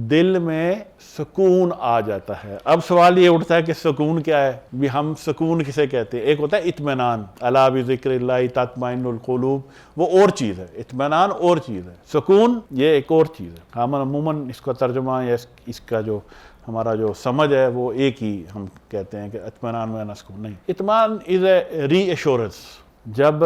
دل میں سکون آ جاتا ہے۔ اب سوال یہ اٹھتا ہے کہ سکون کیا ہے؟ بھی ہم سکون کسے کہتے ہیں؟ ایک ہوتا ہے اطمینان، الا بذکر اللہ تطمئن القلوب، وہ اور چیز ہے، اطمینان اور چیز ہے، سکون یہ ایک اور چیز ہے۔ ہم عموماً اس کا ترجمہ یا اس کا جو ہمارا جو سمجھ ہے وہ ایک ہی ہم کہتے ہیں کہ اطمینان میں سکون نہیں۔ اطمینان از اے ری ایشورنس، جب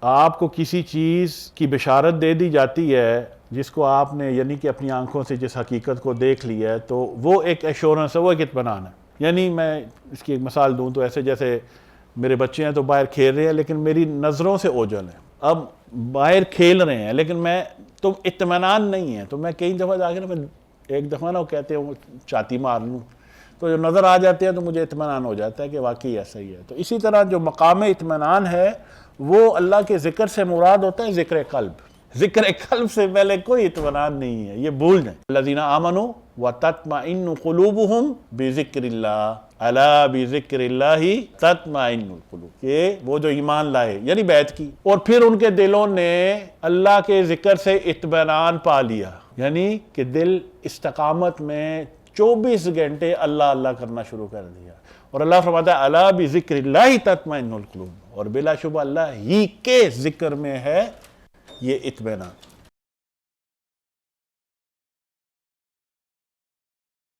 آپ کو کسی چیز کی بشارت دے دی جاتی ہے جس کو آپ نے یعنی کہ اپنی آنکھوں سے جس حقیقت کو دیکھ لیا ہے، تو وہ ایک ایشورنس ہے، وہ ایک اطمینان ہے۔ یعنی میں اس کی ایک مثال دوں تو ایسے جیسے میرے بچے ہیں تو باہر کھیل رہے ہیں لیکن میری نظروں سے اوجھل ہیں، اب باہر کھیل رہے ہیں لیکن میں تو اطمینان نہیں ہے، تو میں کئی دفعہ جا کے نا ایک دفعہ نا وہ کہتے ہیں چاتی مار لوں تو جو نظر آ جاتے ہیں تو مجھے اطمینان ہو جاتا ہے کہ واقعی ایسا ہی ہے۔ تو اسی طرح جو مقام اطمینان ہے وہ اللہ کے ذکر سے مراد ہوتا ہے ذکر قلب۔ ذکر قلب سے پہلے کوئی اطمینان نہیں ہے، یہ بھول جائیں۔ الذین آمنوا وتطمئن قلوبہم بذکر اللہ، الا بذکر اللہ تطمئن القلوب، کہ وہ جو ایمان لائے یعنی بیعت کی اور پھر ان کے دلوں نے اللہ کے ذکر سے اطمینان پا لیا، یعنی کہ دل استقامت میں 24 گھنٹے اللہ اللہ کرنا شروع کر دیا، اور اللہ فرماتا ہے الا بذکر اللہ تطمئن القلوب، اور بلا شبہ اللہ ہی کے ذکر میں ہے یہ اطمینان۔